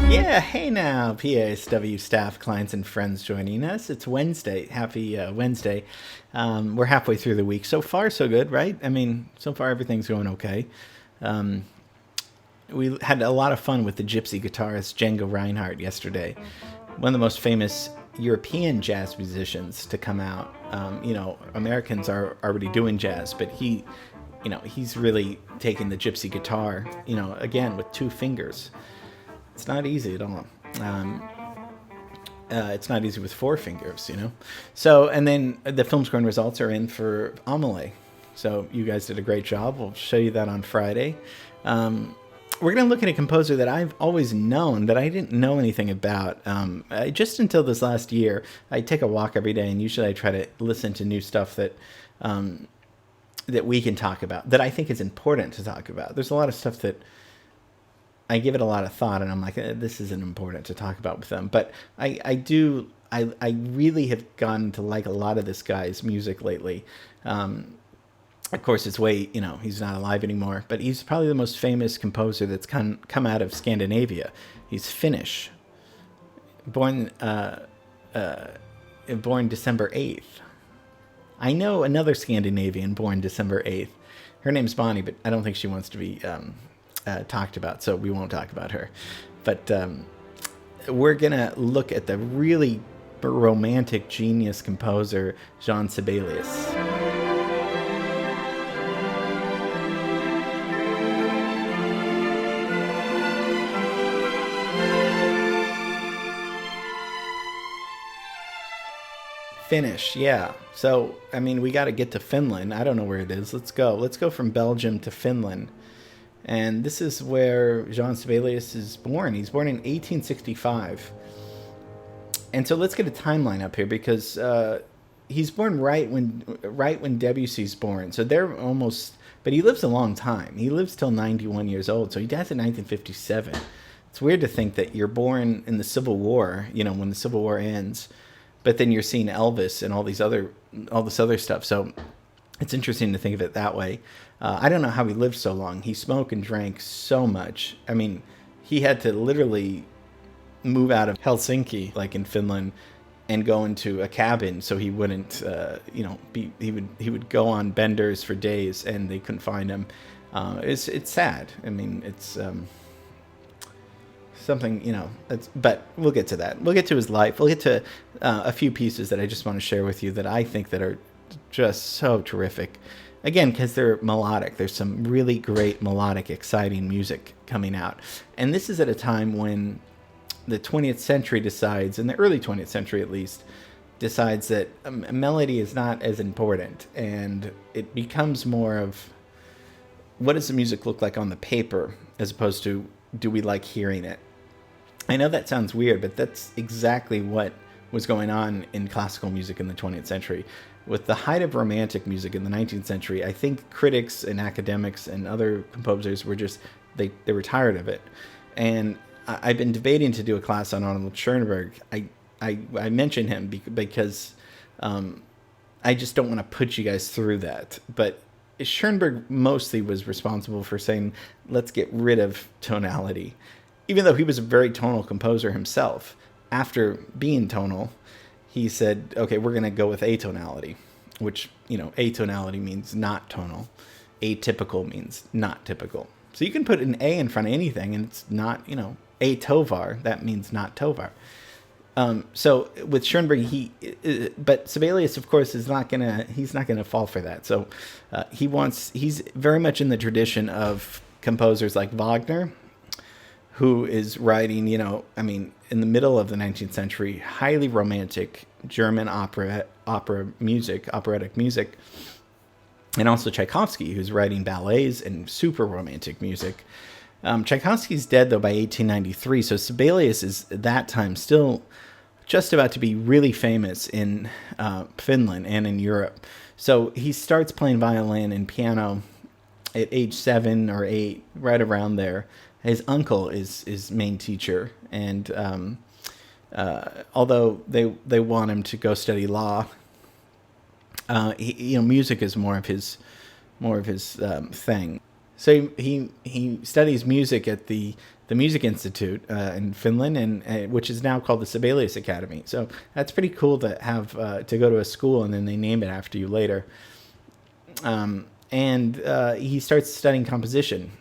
Yeah, hey now, PASW staff, clients, and friends joining us. It's Wednesday. Happy Wednesday. We're halfway through the week. So far, so good, right? I mean, so far everything's going okay. Um, we had a lot of fun with the gypsy guitarist Django Reinhardt yesterday, one of the most famous European jazz musicians to come out. Americans are already doing jazz, but he's really taking the gypsy guitar, again with two fingers. It's not easy at all. Um, it's not easy with four fingers. So, and then the film scoring results are in for Amelie. So you guys did a great job. We'll show you that on Friday. We're going to look at a composer that I've always known that I didn't know anything about. Just until this last year, I take a walk every day, and usually I try to listen to new stuff that we can talk about, that I think is important to talk about. There's a lot of stuff that I give it a lot of thought, and I'm like, this isn't important to talk about with them. But I really have gotten to like a lot of this guy's music lately. Of course, it's he's not alive anymore, but he's probably the most famous composer that's come out of Scandinavia. He's Finnish, born December 8th. I know another Scandinavian born December 8th. Her name's Bonnie, but I don't think she wants to be talked about, so we won't talk about her. But we're going to look at the really romantic genius composer, Jean Sibelius. Finnish, yeah. So, I mean, we got to get to Finland. I don't know where it is. Let's go. Let's go from Belgium to Finland. And this is where Jean Sibelius is born. He's born in 1865. And so let's get a timeline up here because he's born right when Debussy's born. So they're almost, but he lives a long time. He lives till 91 years old. So he dies in 1957. It's weird to think that you're born in the Civil War, when the Civil War ends, but then you're seeing Elvis and all this other stuff. So it's interesting to think of it that way. I don't know how he lived so long. He smoked and drank so much. I mean, he had to literally move out of Helsinki, like in Finland, and go into a cabin so he wouldn't, he would go on benders for days and they couldn't find him. It's sad. I mean, it's something, but we'll get to that. We'll get to his life. We'll get to a few pieces that I just want to share with you that I think that are just so terrific. Again, because they're melodic. There's some really great melodic, exciting music coming out. And this is at a time when the 20th century decides, in the early 20th century at least, decides that melody is not as important. And it becomes more of, what does the music look like on the paper, as opposed to, do we like hearing it? I know that sounds weird, but that's exactly what was going on in classical music in the 20th century. With the height of romantic music in the 19th century, I think critics and academics and other composers were just, they were tired of it. And I've been debating to do a class on Arnold Schoenberg. I mention him because I just don't want to put you guys through that. But Schoenberg mostly was responsible for saying, let's get rid of tonality. Even though he was a very tonal composer himself, after being tonal, he said, okay, we're going to go with atonality, which, atonality means not tonal. Atypical means not typical. So you can put an A in front of anything and it's not, atovar, that means not tovar. So with Schoenberg, but Sibelius, of course, he's not gonna fall for that. So he's very much in the tradition of composers like Wagner, who is writing, in the middle of the 19th century, highly romantic German operatic music, and also Tchaikovsky, who's writing ballets and super romantic music. Tchaikovsky's dead, though, by 1893, so Sibelius is, at that time, still just about to be really famous in Finland and in Europe. So he starts playing violin and piano at age 7 or 8, right around there. His uncle is his main teacher, and although they want him to go study law, music is more of his thing. So he studies music at the the Music Institute in Finland, and which is now called the Sibelius Academy. So that's pretty cool to have to go to a school and then they name it after you later. And he starts studying composition.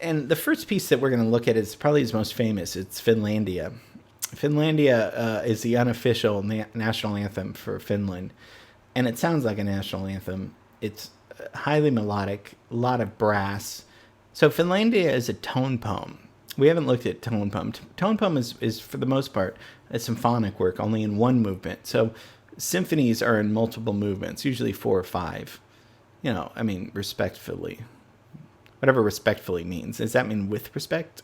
And the first piece that we're going to look at is probably his most famous. It's Finlandia. Finlandia is the unofficial national anthem for Finland, and it sounds like a national anthem. It's highly melodic, a lot of brass. So Finlandia is a tone poem. We haven't looked at tone poem. Tone poem is for the most part a symphonic work, only in one movement. So symphonies are in multiple movements, usually 4 or 5. Respectfully. Whatever respectfully means. Does that mean with respect?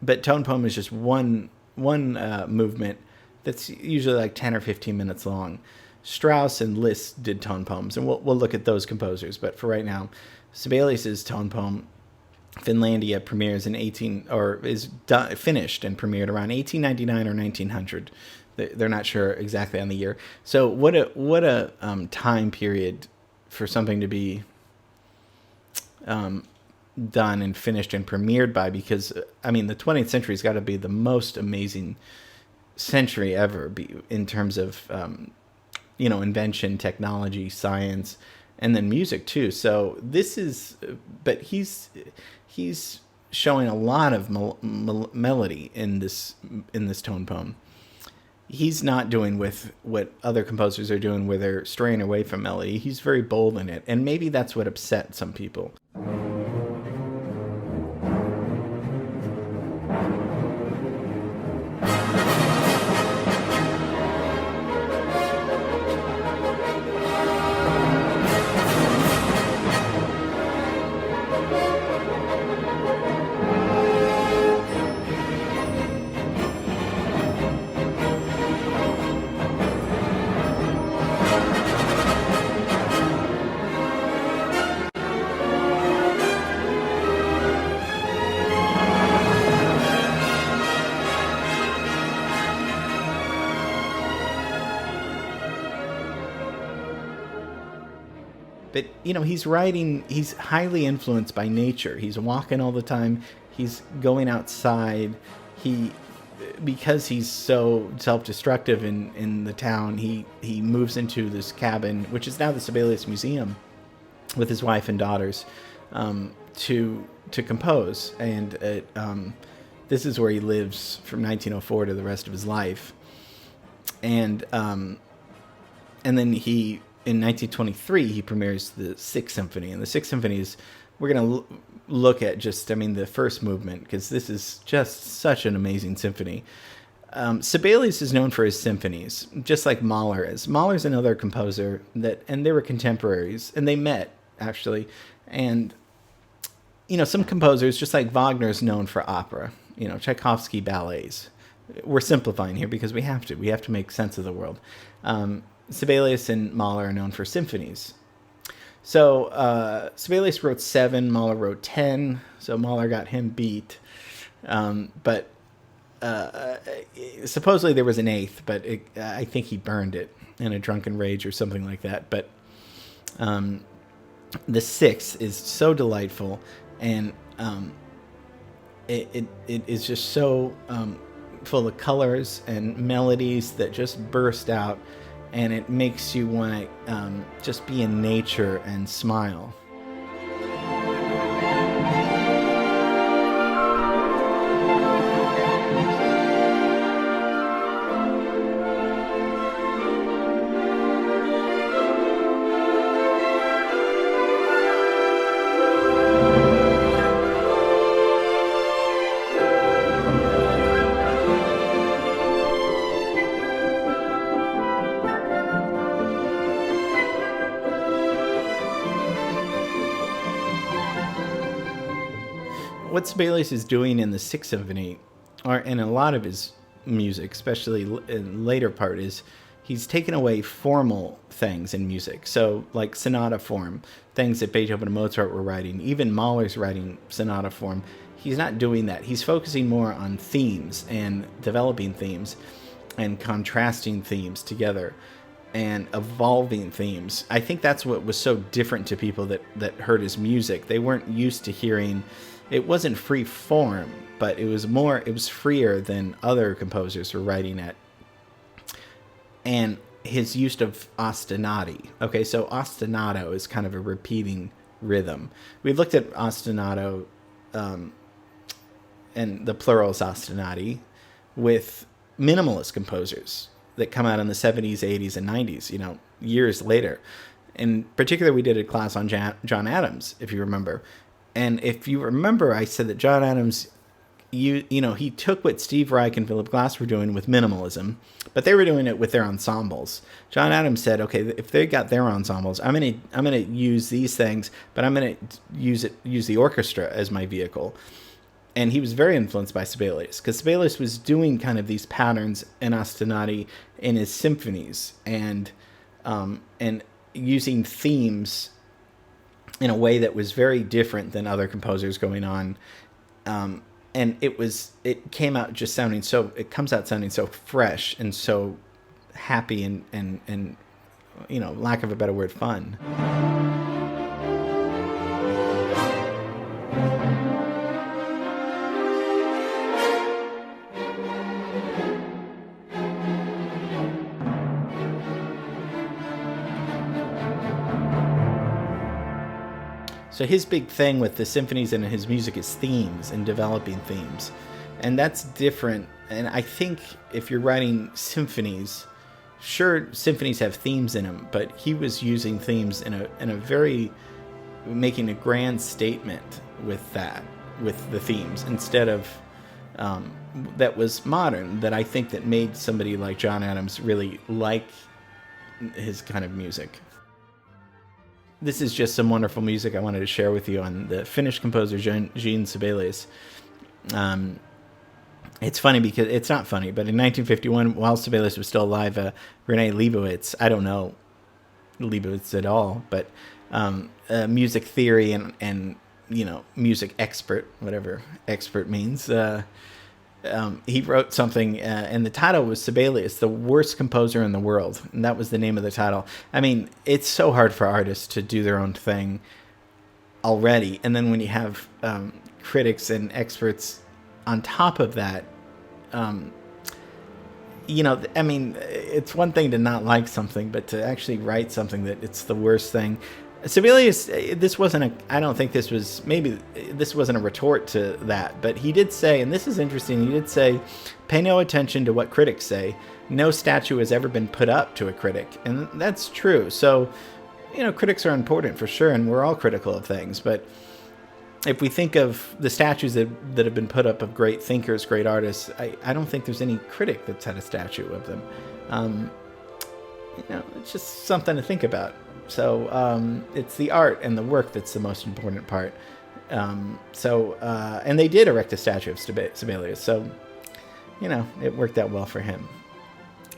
But tone poem is just one movement that's usually like 10 or 15 minutes long. Strauss and Liszt did tone poems, and we'll look at those composers. But for right now, Sibelius's tone poem Finlandia premieres finished and premiered around 1899 or 1900. They're not sure exactly on the year. So what a time period for something to be done and finished and premiered by, because the 20th century's got to be the most amazing century ever in terms of invention, technology, science, and then music too. So but he's showing a lot of melody in this tone poem. He's not doing with what other composers are doing, where they're straying away from melody. He's very bold in it, and maybe that's what upset some people. But, he's highly influenced by nature. He's walking all the time. He's going outside. Because he's so self-destructive in the town, he moves into this cabin, which is now the Sibelius Museum, with his wife and daughters, to compose. And this is where he lives from 1904 to the rest of his life. And then in 1923, he premieres the Sixth Symphony. And the Sixth Symphony is, we're going to look at the first movement, because this is just such an amazing symphony. Sibelius is known for his symphonies, just like Mahler is. Mahler's another composer and they were contemporaries, and they met, actually. And, some composers, just like Wagner, is known for opera, Tchaikovsky ballets. We're simplifying here because we have to make sense of the world. Sibelius and Mahler are known for symphonies. So Sibelius wrote 7, Mahler wrote 10, so Mahler got him beat. But supposedly there was an 8th, but I think he burned it in a drunken rage or something like that. But the 6th is so delightful, and it is just so full of colors and melodies that just burst out. And it makes you want to just be in nature and smile. What Sibelius is doing in the Sixth Symphony, or in a lot of his music, especially in the later part, is he's taken away formal things in music. So, like sonata form, things that Beethoven and Mozart were writing, even Mahler's writing sonata form. He's not doing that. He's focusing more on themes and developing themes and contrasting themes together and evolving themes. I think that's what was so different to people that heard his music. They weren't used to hearing it wasn't free form, but it was freer than other composers were writing at. And his use of ostinati. Okay, so ostinato is kind of a repeating rhythm. We looked at ostinato, and the plural is ostinati, with minimalist composers that come out in the 70s, 80s, and 90s, years later. In particular, we did a class on John Adams, if you remember. And if you remember, I said that John Adams, he took what Steve Reich and Philip Glass were doing with minimalism, but they were doing it with their ensembles. John Adams said, okay, if they got their ensembles, I'm gonna use these things, but I'm gonna use the orchestra as my vehicle. And he was very influenced by Sibelius, because Sibelius was doing kind of these patterns in ostinati in his symphonies, and using themes in a way that was very different than other composers going on. And it comes out sounding so fresh and so happy and lack of a better word, fun. So his big thing with the symphonies and his music is themes and developing themes. And that's different. And I think if you're writing symphonies, sure, symphonies have themes in them, but he was using themes in a very, making a grand statement with the themes, instead of, that was modern, that I think that made somebody like John Adams really like his kind of music. This is just some wonderful music I wanted to share with you on the Finnish composer Jean Sibelius. It's funny because it's not funny, but in 1951, while Sibelius was still alive, Rene Leibowitz, I don't know Leibowitz at all, but music theory and music expert, whatever expert means, he wrote something, and the title was Sibelius, the worst composer in the world. And that was the name of the title. I mean, it's so hard for artists to do their own thing already. And then when you have critics and experts on top of that, it's one thing to not like something, but to actually write something that it's the worst thing. Sibelius, I don't think this wasn't a retort to that, but he did say, and this is interesting, he did say, pay no attention to what critics say. No statue has ever been put up to a critic. And that's true. So, critics are important for sure, and we're all critical of things. But if we think of the statues that have been put up of great thinkers, great artists, I don't think there's any critic that's had a statue of them. It's just something to think about. So it's the art and the work that's the most important part. And they did erect a statue of Sibelius, so it worked out well for him.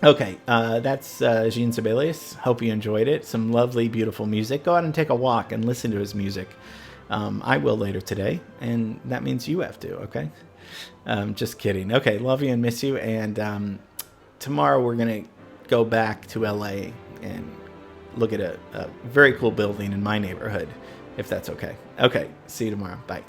Okay, that's Jean Sibelius. Hope you enjoyed it. Some lovely, beautiful music. Go out and take a walk and listen to his music. I will later today, and that means you have to. Okay, just kidding. Okay, love you and miss you. And tomorrow we're gonna go back to LA and look at a very cool building in my neighborhood, if that's okay. Okay, see you tomorrow. Bye.